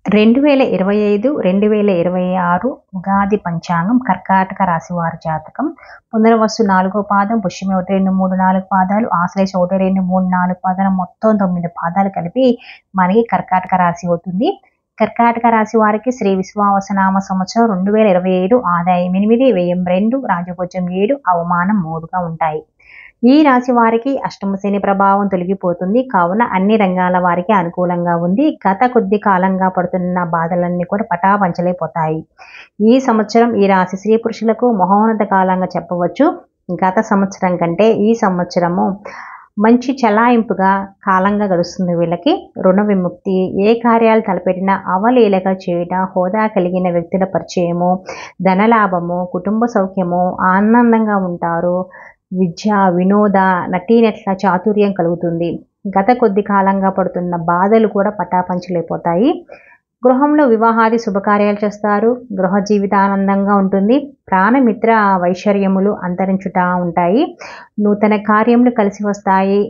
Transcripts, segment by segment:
2025 2026 ఉగాది పంచాంగం కర్కాటక రాశి వారి జాతకం పునర్వసు 4వ పాదం పుష్యమి 1 2 3 4 పాదాలు ఆశ్లేష 1 2 3 4 పాదాలు మొత్తం 9 పాదాలు కలిపి మనకి కర్కాటక రాశి అవుతుంది. కర్కాటక రాశి వారికి శ్రీ విశ్వావసనామ సంవత్సరం 2025 ఆదాయం 8 వ్యయం 2 రాజపూజ్యం 7 అవమానం 3గా ఉంటాయి. ఈ రాశి వారికి అష్టమ శని ప్రభావం తొలగిపోతుంది కావున అన్ని రంగాల వారికి అనుకూలంగా ఉంది. గత కొద్ది కాలంగా పడుతున్న బాధలన్నీ కూడా పటాపంచలైపోతాయి. ఈ సంవత్సరం ఈ రాశి స్త్రీ పురుషులకు మహోన్నత కాలంగా చెప్పవచ్చు. గత సంవత్సరం కంటే ఈ సంవత్సరము మంచి చలాయింపుగా కాలంగా గడుస్తుంది. వీళ్ళకి రుణ విముక్తి, ఏ కార్యాలు తలపెట్టినా అవలీలగా చేయడం, హోదా కలిగిన వ్యక్తుల పరిచయము, ధనలాభము, కుటుంబ సౌఖ్యము, ఆనందంగా ఉంటారు. విద్య, వినోద, నటీనట్ల చాతుర్యం కలుగుతుంది. గత కొద్ది కాలంగా పడుతున్న బాధలు కూడా పటాపంచలైపోతాయి. గృహంలో వివాహాది శుభకార్యాలు చేస్తారు. గృహ జీవితానందంగా ఉంటుంది. ప్రాణమిత్ర వైశ్వర్యములు అంతరించుట ఉంటాయి. నూతన కార్యములు కలిసి వస్తాయి.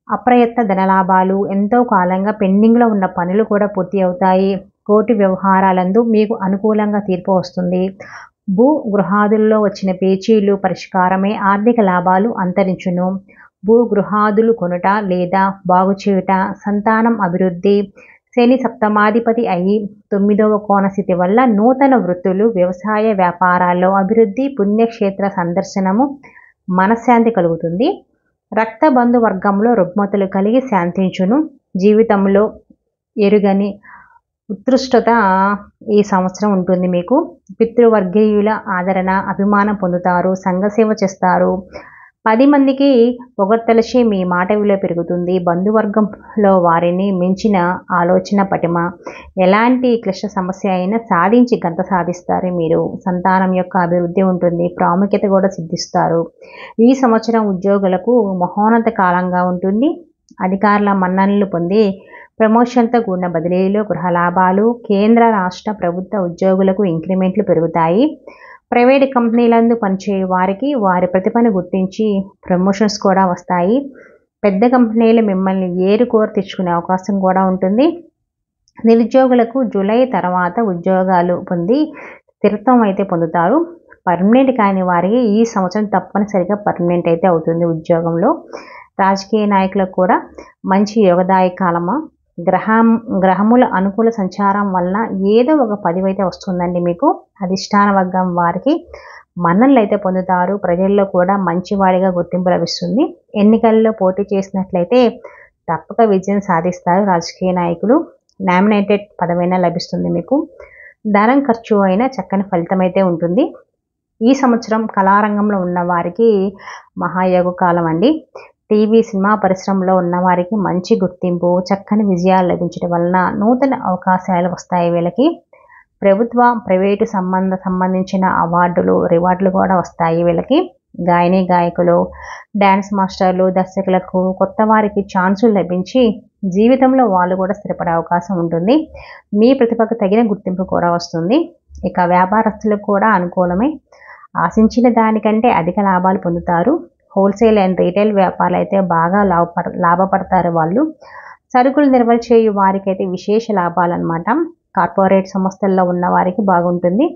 అప్రయత్న ధనలాభాలు, ఎంతో కాలంగా పెండింగ్లో ఉన్న పనులు కూడా పూర్తి అవుతాయి. కోర్టు వ్యవహారాలందు మీకు అనుకూలంగా తీర్పు వస్తుంది. భూ గృహాదుల్లో వచ్చిన పేచీలు పరిష్కారమే, ఆర్థిక లాభాలు అంతరించును. భూ గృహాదులు కొనుట లేదా బాగు చేయుట, సంతానం అభివృద్ధి, శని సప్తమాధిపతి అయి 9వ కోణ స్థితి వల్ల నూతన వృత్తులు, వ్యవసాయ వ్యాపారాల్లో అభివృద్ధి, పుణ్యక్షేత్ర సందర్శనము, మనశ్శాంతి కలుగుతుంది. రక్త బంధు వర్గంలో రుగ్మతలు కలిగి శాంతించును. జీవితంలో ఎరుగని ఉత్కృష్టత ఈ సంవత్సరం ఉంటుంది. మీకు పితృవర్గీయుల ఆదరణ, అభిమానం పొందుతారు. సంఘసేవ చేస్తారు. 10 మందికి పొగడ్తలచే మీ మాట విలువ పెరుగుతుంది. బంధువర్గంలో వారిని మించిన ఆలోచన పటిమ, ఎలాంటి క్లిష్ట సమస్య అయినా సాధించి గంత సాధిస్తారు. మీరు సంతానం యొక్క అభివృద్ధి ఉంటుంది. ప్రాముఖ్యత కూడా సిద్ధిస్తారు. ఈ సంవత్సరం ఉద్యోగులకు మహోన్నత కాలంగా ఉంటుంది. అధికారుల మన్ననలు పొంది ప్రమోషన్తో కూడిన బదిలీలు, గృహ లాభాలు, కేంద్ర రాష్ట్ర ప్రభుత్వ ఉద్యోగులకు ఇంక్రిమెంట్లు పెరుగుతాయి. ప్రైవేట్ కంపెనీలందు పనిచేయు వారికి వారి ప్రతిభను గుర్తించి ప్రమోషన్స్ కూడా వస్తాయి. పెద్ద కంపెనీలు మిమ్మల్ని ఏరుకోరు తెచ్చుకునే అవకాశం కూడా ఉంటుంది. నిరుద్యోగులకు జూలై తర్వాత ఉద్యోగాలు పొంది స్థిరత్వం అయితే పొందుతారు. పర్మనెంట్ కాని వారికి ఈ సంవత్సరం తప్పనిసరిగా పర్మనెంట్ అయితే అవుతుంది ఉద్యోగంలో. రాజకీయ నాయకులకు కూడా మంచి యోగదాయక కాలము. గ్రహముల అనుకూల సంచారం వలన ఏదో ఒక పదవి అయితే వస్తుందండి మీకు. అధిష్టాన వర్గం వారికి మన్ననలు అయితే పొందుతారు. ప్రజల్లో కూడా మంచివాడిగా గుర్తింపు లభిస్తుంది. ఎన్నికల్లో పోటీ చేసినట్లయితే తప్పక విజయం సాధిస్తారు. రాజకీయ నాయకులు నామినేటెడ్ పదవైనా లభిస్తుంది మీకు. ధనం ఖర్చు అయినా చక్కని ఫలితం అయితే ఉంటుంది. ఈ సంవత్సరం కళారంగంలో ఉన్న వారికి మహాయోగ కాలం అండి. టీవీ, సినిమా పరిశ్రమలో ఉన్న వారికి మంచి గుర్తింపు, చక్కని విజయాలు లభించడం వలన నూతన అవకాశాలు వస్తాయి. వీళ్ళకి ప్రభుత్వ, ప్రైవేటు సంబంధించిన అవార్డులు, రివార్డులు కూడా వస్తాయి. వీళ్ళకి గాయని, గాయకులు, డ్యాన్స్ మాస్టర్లు, దర్శకులకు కొత్త వారికి ఛాన్సులు లభించి జీవితంలో వాళ్ళు కూడా స్థిరపడే అవకాశం ఉంటుంది. మీ ప్రతిభకు తగిన గుర్తింపు కూడా వస్తుంది. ఇక వ్యాపారస్తులకు కూడా అనుకూలమే. ఆశించిన దానికంటే అధిక లాభాలు పొందుతారు. హోల్సేల్ అండ్ రీటైల్ వ్యాపారాలు అయితే బాగా లాభపడతారు వాళ్ళు. సరుకులు నిల్వ చేయు వారికైతే విశేష లాభాలు అనమాట. కార్పొరేట్ సంస్థల్లో ఉన్న వారికి బాగుంటుంది.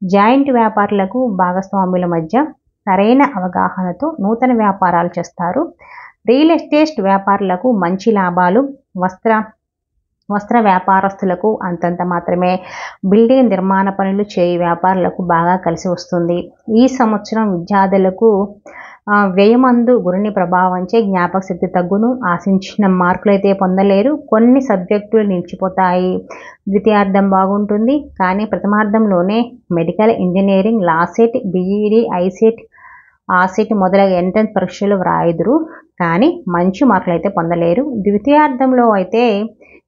జాయింట్ వ్యాపారులకు భాగస్వాముల మధ్య సరైన అవగాహనతో నూతన వ్యాపారాలు చేస్తారు. రియల్ ఎస్టేట్ వ్యాపారులకు మంచి లాభాలు. వస్త్ర వ్యాపారస్తులకు అంతంత మాత్రమే. బిల్డింగ్ నిర్మాణ పనులు చేయు వ్యాపారులకు బాగా కలిసి వస్తుంది. ఈ సంవత్సరం విద్యార్థులకు వ్యయమందు గురుని ప్రభావంచే జ్ఞాపక శక్తి తగ్గును. ఆశించిన మార్కులు అయితే పొందలేరు. కొన్ని సబ్జెక్టులు నిలిచిపోతాయి. ద్వితీయార్థం బాగుంటుంది కానీ ప్రథమార్థంలోనే medical, engineering, LAWCET, BEd, ICET, AUCET మొదలగు ఎంట్రన్స్ పరీక్షలు వ్రాయుదురు కానీ మంచి మార్కులు అయితే పొందలేరు. ద్వితీయార్థంలో అయితే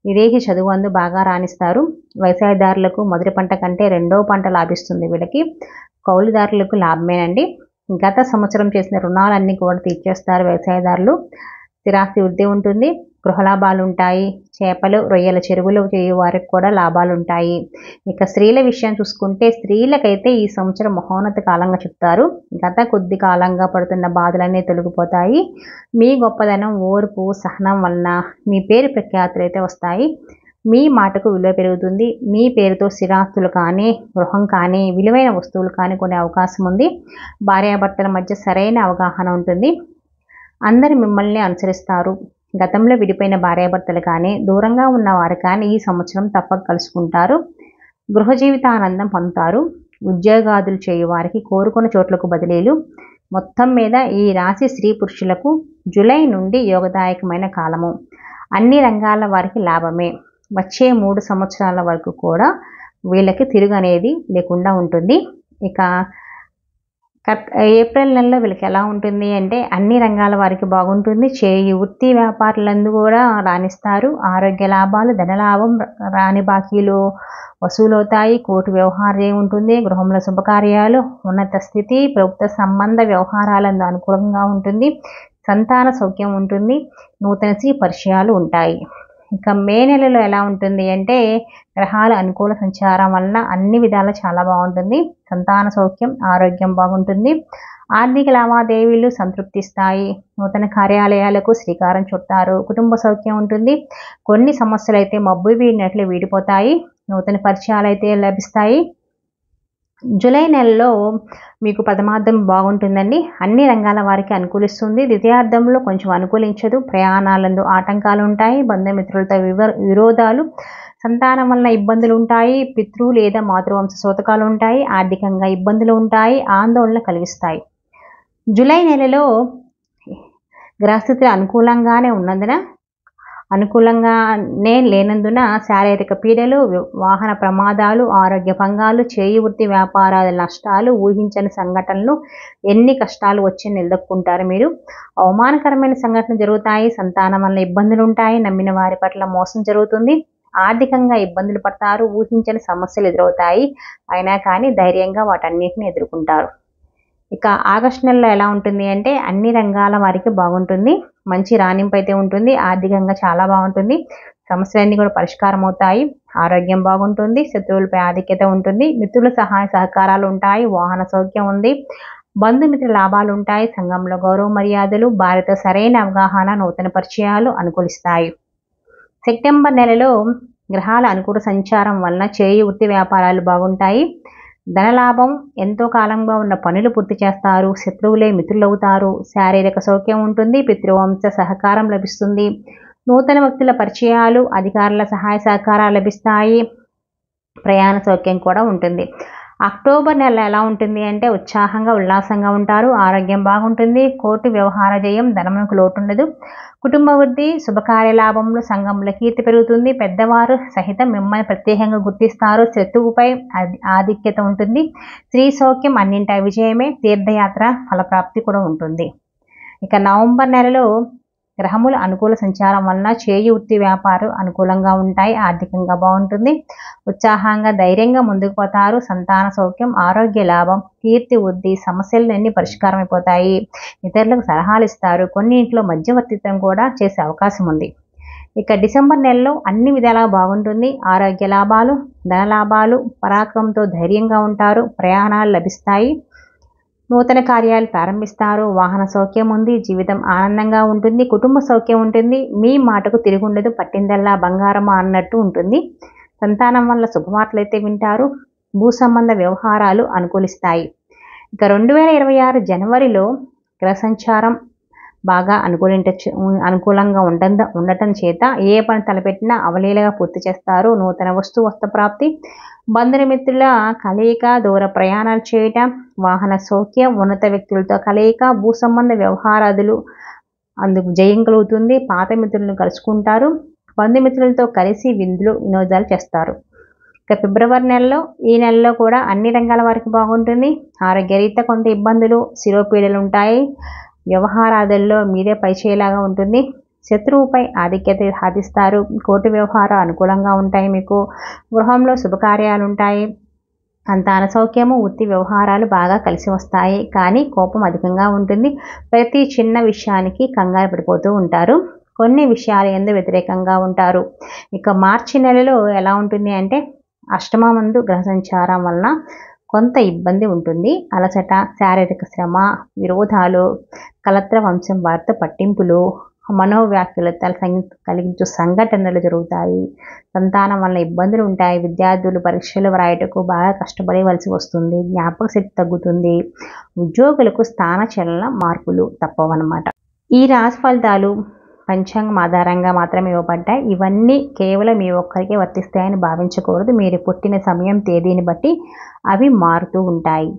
విదేశీ చదువు బాగా రాణిస్తారు. వ్యవసాయదారులకు మొదటి పంట కంటే రెండవ పంట లాభిస్తుంది. వీళ్ళకి కౌలుదారులకు లాభమేనండి. గత సంవత్సరం చేసిన రుణాలన్నీ కూడా తీర్చేస్తారు వ్యవసాయదారులు. స్థిరాస్తి వృద్ధి ఉంటుంది. గృహ లాభాలు ఉంటాయి. చేపలు, రొయ్యల చెరువులు చేయు వారికి కూడా లాభాలు ఉంటాయి. ఇక స్త్రీల విషయం చూసుకుంటే స్త్రీలకైతే ఈ సంవత్సరం మహోన్నత కాలంగా చెప్తారు. గత కొద్ది కాలంగా పడుతున్న బాధలన్నీ తొలగిపోతాయి. మీ గొప్పదనం, ఓర్పు, సహనం వలన మీ పేరు ప్రఖ్యాతులు అయితే వస్తాయి. మీ మాటకు విలువ పెరుగుతుంది. మీ పేరుతో స్థిరాస్తులు కానీ, గృహం కానీ, విలువైన వస్తువులు కానీ కొనే అవకాశం ఉంది. భార్యాభర్తల మధ్య సరైన అవగాహన ఉంటుంది. అందరు మిమ్మల్ని అనుసరిస్తారు. గతంలో విడిపోయిన భార్యాభర్తలు కానీ, దూరంగా ఉన్నవారు కానీ ఈ సంవత్సరం తప్పక కలుసుకుంటారు. గృహ జీవితానందం పొందుతారు. ఉద్యోగాదులు చేయువారికి కోరుకున్న చోట్లకు బదిలీలు. మొత్తం మీద ఈ రాశి స్త్రీ పురుషులకు జూలై నుండి యోగదాయకమైన కాలము. అన్ని రంగాల వారికి లాభమే. వచ్చే 3 సంవత్సరాల వరకు కూడా వీళ్ళకి తిరుగు అనేది లేకుండా ఉంటుంది. ఇక ఏప్రిల్ నెలలో వీళ్ళకి ఎలా ఉంటుంది అంటే అన్ని రంగాల వారికి బాగుంటుంది. చేయి వృత్తి వ్యాపారులందు కూడా రాణిస్తారు. ఆరోగ్య లాభాలు, ధనలాభం, రాని బాకీలు వసూలవుతాయి. కోర్టు వ్యవహారం ఉంటుంది. గృహంలో శుభకార్యాలు, ఉన్నత స్థితి, ప్రభుత్వ సంబంధ వ్యవహారాలందు అనుకూలంగా ఉంటుంది. సంతాన సౌఖ్యం ఉంటుంది. నూతన స్త్రీ పరిచయాలు ఉంటాయి. ఇక మే నెలలో ఎలా ఉంటుంది అంటే గ్రహాల అనుకూల సంచారం వలన అన్ని విధాలా చాలా బాగుంటుంది. సంతాన సౌఖ్యం, ఆరోగ్యం బాగుంటుంది. ఆర్థిక లావాదేవీలు సంతృప్తిస్తాయి. నూతన కార్యాలయాలకు శ్రీకారం చుట్టారు. కుటుంబ సౌఖ్యం ఉంటుంది. కొన్ని సమస్యలు అయితే మబ్బు వీడినట్లు వీడిపోతాయి. నూతన పరిచయాలు అయితే లభిస్తాయి. జూలై నెలలో మీకు ప్రథమార్థం బాగుంటుందండి. అన్ని రంగాల వారికి అనుకూలిస్తుంది. ద్వితీయార్థంలో కొంచెం అనుకూలించదు. ప్రయాణాలందు ఆటంకాలు ఉంటాయి. బంధుమిత్రులతో విరోధాలు, సంతానం వలన ఇబ్బందులు ఉంటాయి. పితృ లేదా మాతృవంశ సూతకాలు ఉంటాయి. ఆర్థికంగా ఇబ్బందులు ఉంటాయి. ఆందోళన కలిగిస్తాయి. జూలై నెలలో గ్రహస్థితులు అనుకూలంగానే ఉన్నందున అనుకూలంగానే లేనందున శారీరక పీడలు, వాహన ప్రమాదాలు, ఆరోగ్య భంగాలు, చేయి వృత్తి వ్యాపారాల నష్టాలు, ఊహించని సంఘటనలు, ఎన్ని కష్టాలు వచ్చి నిలదొక్కుంటారు మీరు. అవమానకరమైన సంఘటనలు జరుగుతాయి. సంతానం వల్ల ఇబ్బందులు ఉంటాయి. నమ్మిన వారి పట్ల మోసం జరుగుతుంది. ఆర్థికంగా ఇబ్బందులు పడతారు. ఊహించని సమస్యలు ఎదురవుతాయి. అయినా కానీ ధైర్యంగా వాటన్నిటిని ఎదుర్కొంటారు. ఇక ఆగస్టు నెలలో ఎలా ఉంటుంది అంటే అన్ని రంగాల వారికి బాగుంటుంది. మంచి రాణింపు అయితే ఉంటుంది. ఆర్థికంగా చాలా బాగుంటుంది. సమస్యలన్నీ కూడా పరిష్కారం అవుతాయి. ఆరోగ్యం బాగుంటుంది. శత్రువులపై ఆధిక్యత ఉంటుంది. మిత్రుల సహాయ సహకారాలు ఉంటాయి. వాహన సౌఖ్యం ఉంది. బంధుమిత్ర లాభాలు ఉంటాయి. సంఘంలో గౌరవ మర్యాదలు, భార్యతో సరైన అవగాహన, నూతన పరిచయాలు అనుకూలిస్తాయి. సెప్టెంబర్ నెలలో గ్రహాల అనుకూల సంచారం వలన చేయి వృత్తి వ్యాపారాలు బాగుంటాయి. ధనలాభం, ఎంతో కాలంగా ఉన్న పనులు పూర్తి చేస్తారు. శత్రువులే మిత్రులవుతారు. శారీరక సౌఖ్యం ఉంటుంది. పితృవంశ సహకారం లభిస్తుంది. నూతన వ్యక్తుల పరిచయాలు, అధికారుల సహాయ సహకారాలు లభిస్తాయి. ప్రయాణ సౌఖ్యం కూడా ఉంటుంది. అక్టోబర్ నెల ఎలా ఉంటుంది అంటే ఉత్సాహంగా, ఉల్లాసంగా ఉంటారు. ఆరోగ్యం బాగుంటుంది. కోర్టు వ్యవహార జయం, ధనమునకు లోటు ఉండదు. కుటుంబ వృద్ధి, శుభకార్య లాభంలో, సంఘంలో కీర్తి పెరుగుతుంది. పెద్దవారు సహితం మిమ్మల్ని ప్రత్యేకంగా గుర్తిస్తారు. శత్రువుపై ఆధిక్యత ఉంటుంది. స్త్రీ సౌఖ్యం, అన్నింటా విజయమే. తీర్థయాత్ర ఫలప్రాప్తి కూడా ఉంటుంది. ఇక నవంబర్ నెలలో గ్రహముల అనుకూల సంచారం వలన చేయి వృత్తి వ్యాపారం అనుకూలంగా ఉంటాయి. ఆర్థికంగా బాగుంటుంది. ఉత్సాహంగా, ధైర్యంగా ముందుకు పోతారు. సంతాన సౌఖ్యం, ఆరోగ్య లాభం, కీర్తి వృద్ధి, సమస్యలన్నీ పరిష్కారం అయిపోతాయి. ఇతరులకు సలహాలు ఇస్తారు. కొన్నింట్లో మధ్యవర్తిత్వం కూడా చేసే అవకాశం ఉంది. ఇక డిసెంబర్ నెలలో అన్ని విధాలా బాగుంటుంది. ఆరోగ్య లాభాలు, ధన లాభాలు, పరాక్రమంతో ధైర్యంగా ఉంటారు. ప్రయాణాలు లభిస్తాయి. నూతన కార్యాలు ప్రారంభిస్తారు. వాహన సౌఖ్యం ఉంది. జీవితం ఆనందంగా ఉంటుంది. కుటుంబ సౌఖ్యం ఉంటుంది. మీ మాటకు తిరుగుండదు. పట్టిందల్లా బంగారమా అన్నట్టు ఉంటుంది. సంతానం వల్ల శుభవార్తలు అయితే వింటారు. భూ సంబంధ వ్యవహారాలు అనుకూలిస్తాయి. ఇక 2026 జనవరిలో గ్రహ సంచారం బాగా అనుకూలంగా ఉండటం చేత ఏ పని తలపెట్టినా అవలీలగా పూర్తి చేస్తారు. నూతన వస్తు ప్రాప్తి, బంధుమిత్రుల కలయిక, దూర ప్రయాణాలు చేయటం, వాహన సౌఖ్యం, ఉన్నత వ్యక్తులతో కలయిక, భూ సంబంధ వ్యవహారాదులు అందుకు జయం కలుగుతుంది. పాత మిత్రులను కలుసుకుంటారు. బంధుమిత్రులతో కలిసి వినోదాలు చేస్తారు. ఇక ఫిబ్రవరి నెలలో, ఈ నెలలో కూడా అన్ని రంగాల వారికి బాగుంటుంది. ఆరోగ్యరీత్యా కొంత ఇబ్బందులు, శిరోపీడలు ఉంటాయి. వ్యవహారాదుల్లో మీదే పైచేలాగా ఉంటుంది. శత్రువుపై ఆధిక్యత సాధిస్తారు. కోర్టు వ్యవహారాలు అనుకూలంగా ఉంటాయి. మీకు గృహంలో శుభకార్యాలు ఉంటాయి. సంతాన సౌఖ్యము, వృత్తి వ్యవహారాలు బాగా కలిసి వస్తాయి. కానీ కోపం అధికంగా ఉంటుంది. ప్రతి చిన్న విషయానికి కంగారు పడిపోతూ ఉంటారు. కొన్ని విషయాలు యందు వ్యతిరేకంగా ఉంటారు. ఇక మార్చి నెలలో ఎలా ఉంటుంది అంటే అష్టమందు గ్రహ సంచారం వలన కొంత ఇబ్బంది ఉంటుంది. అలసట, శారీరక శ్రమ, విరోధాలు, కలత్ర వంశం వారితో పట్టింపులు, మనోవ్యాకులతలు కలిగించే సంఘటనలు జరుగుతాయి. సంతానం వల్ల ఇబ్బందులు ఉంటాయి. విద్యార్థులు పరీక్షలు వ్రాయటకు బాగా కష్టపడవలసి వస్తుంది. జ్ఞాపక శక్తి తగ్గుతుంది. ఉద్యోగులకు స్థానచలన మార్పులు తప్పవన్నమాట. ఈ రాశి ఫలితాలు పంచాంగం ఆధారంగా మాత్రమే ఇవ్వబడ్డాయి. ఇవన్నీ కేవలం మీ ఒక్కరికే వర్తిస్తాయని భావించకూడదు. మీరు పుట్టిన సమయం తేదీని బట్టి అవి మారుతూ ఉంటాయి.